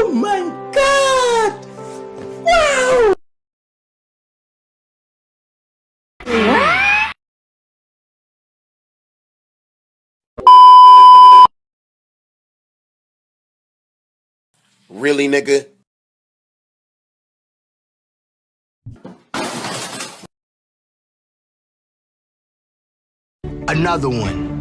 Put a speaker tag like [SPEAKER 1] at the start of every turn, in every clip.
[SPEAKER 1] Oh my God! Wow!
[SPEAKER 2] Really, nigga?
[SPEAKER 3] Another one.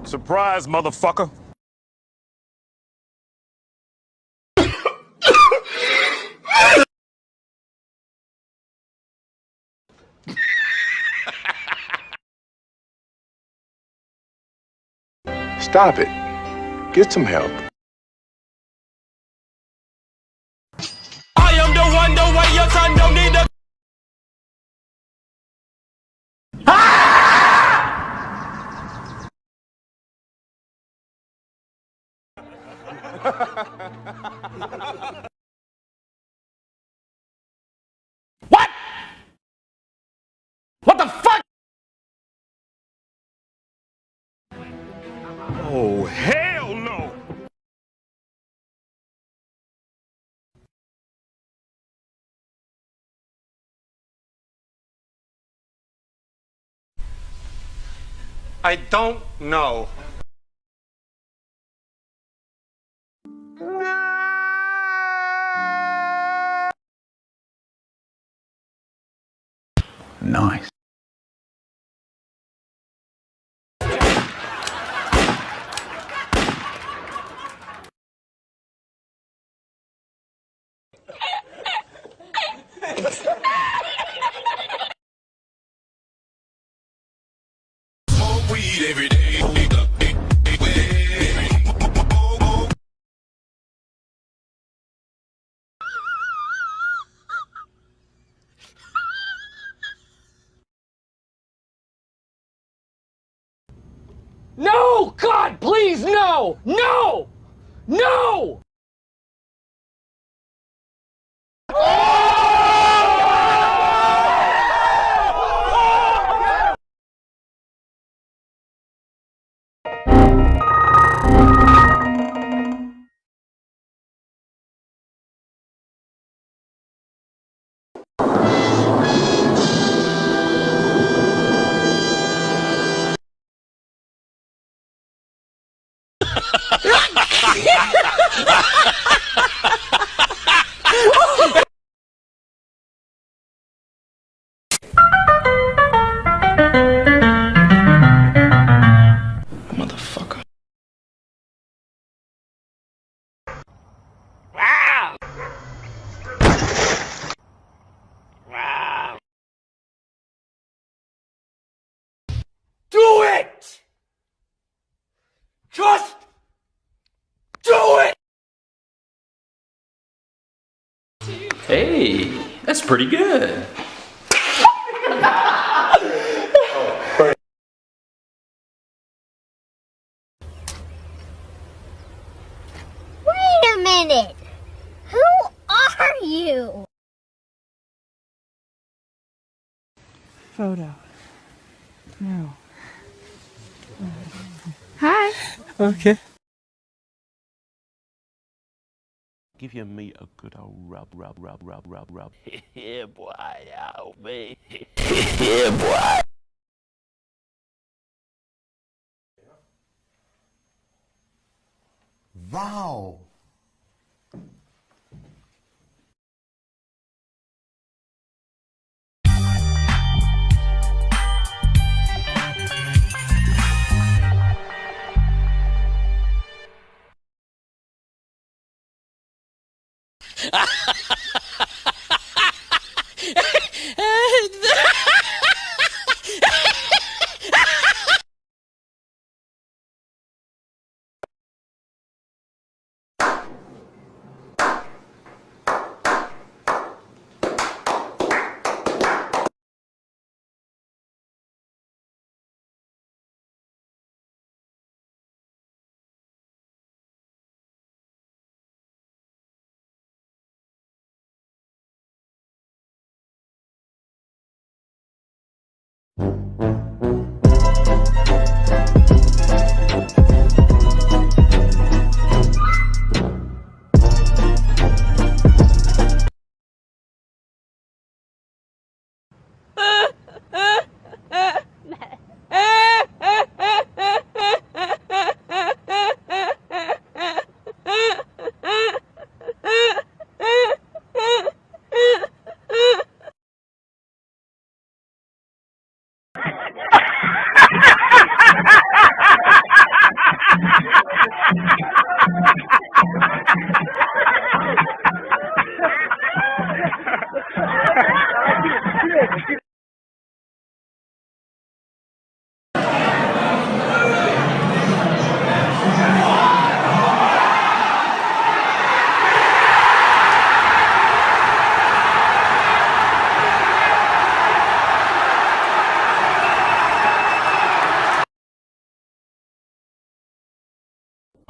[SPEAKER 4] Surprise, motherfucker.
[SPEAKER 5] Stop it. Get some help.
[SPEAKER 4] I am the one, the way your son don't need to. What? What the fuck? Oh, hell no!
[SPEAKER 6] I don't know.
[SPEAKER 3] Nice.
[SPEAKER 4] Smoke weed every day.
[SPEAKER 6] No! God, please, no! No! No!
[SPEAKER 3] Motherfucker.
[SPEAKER 6] Do it! Just do it!
[SPEAKER 7] Hey, that's pretty good.
[SPEAKER 8] Wait a minute! Who are you?
[SPEAKER 9] Photo. No.
[SPEAKER 8] Hi.
[SPEAKER 9] Okay.
[SPEAKER 4] Give your meat a good old rub. Yeah, boy, oh, me. Yeah, boy.
[SPEAKER 3] Wow.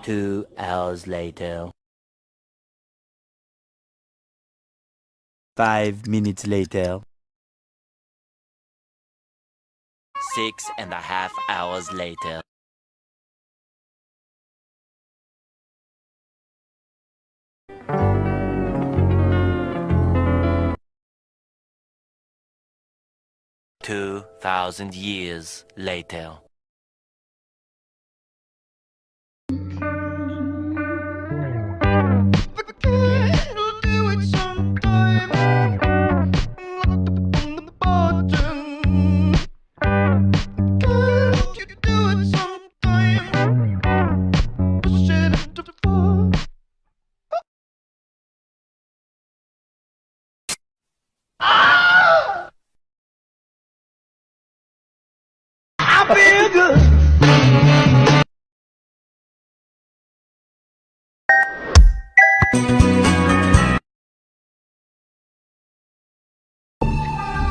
[SPEAKER 4] 2 hours later.
[SPEAKER 9] 5 minutes later.
[SPEAKER 4] 6.5 hours later. Two 2,000 years later.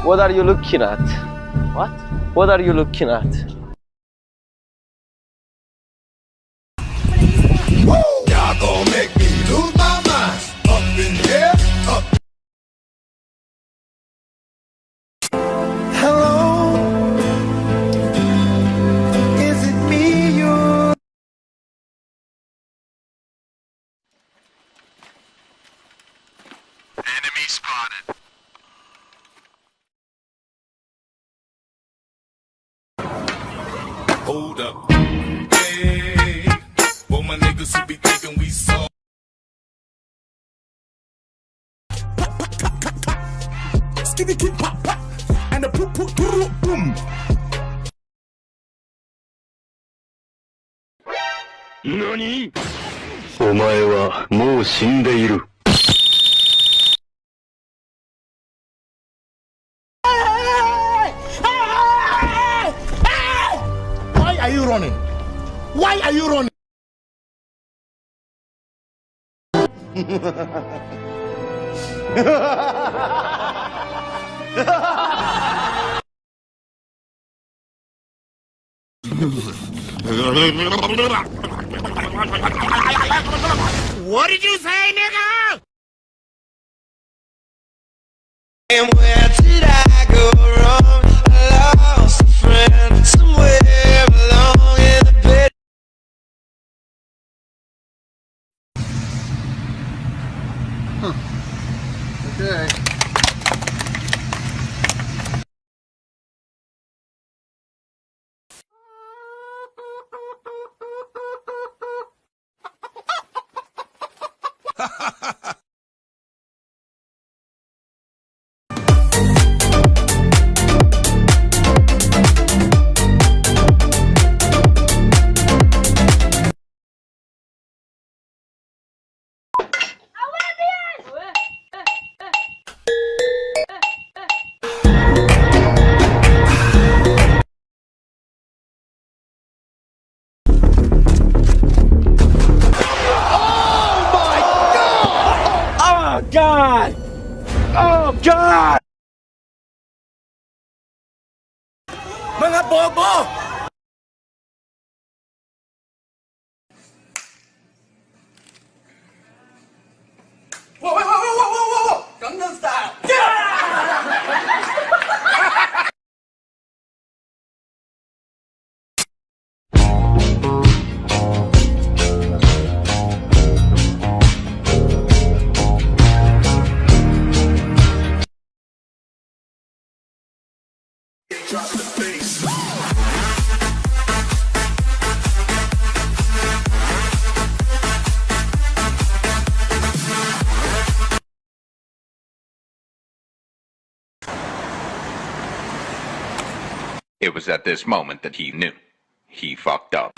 [SPEAKER 2] What are you looking at?
[SPEAKER 4] What?
[SPEAKER 2] What are you looking at?
[SPEAKER 5] Y'all gon' make me lose my mind. Up in here, up. Hello, is it me you? Enemy spotted. Hold up. Hey, for my niggas who be thinking we saw. Skitty kid pop pop and the poop poop boom.
[SPEAKER 3] 何？お前はもう死んでいる。
[SPEAKER 5] Why are you running? Why are you running?
[SPEAKER 6] What did you say, nigga?
[SPEAKER 10] And where did I go wrong? I lost a friend somewhere along in the pit.
[SPEAKER 5] Okay.
[SPEAKER 6] God! Oh, God!
[SPEAKER 5] Mga bobo! Whoa! Gangnam Style! Drop the bass.
[SPEAKER 11] It was at this moment that he knew. He fucked up.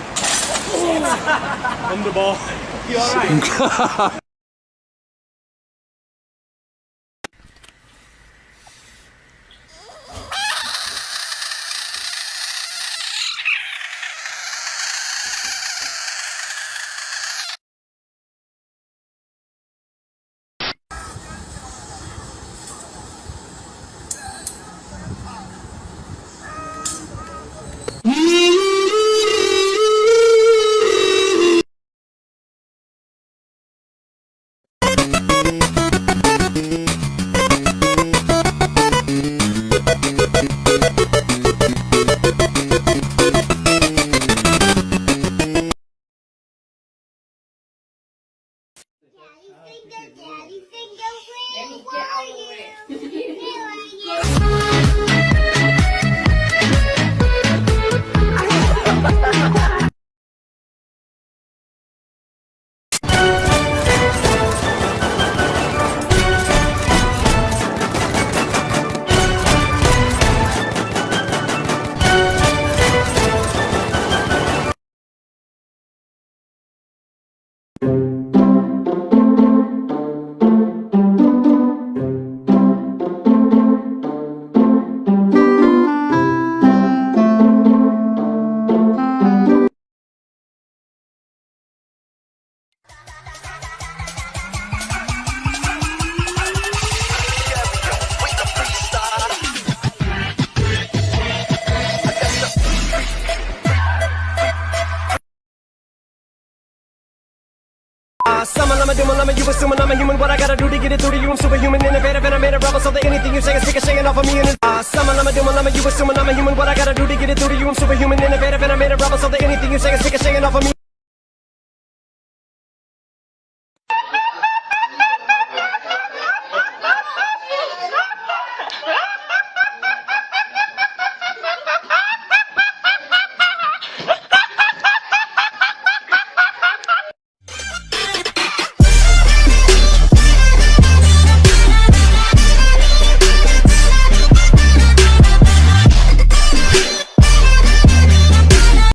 [SPEAKER 6] On the ball. You alright?
[SPEAKER 10] Summon, I'm a doom, I'm a you assuming I'm a human. What I gotta do to get it through to you? I'm superhuman, innovative, and I made a rebel. So that anything you say is ricocheting off of me. And summon, I'm a doom, I'm a you assuming I'm a human. What I gotta do to get it through to you? I'm superhuman, innovative, and I made a rebel. So that anything you say is ricocheting off of me.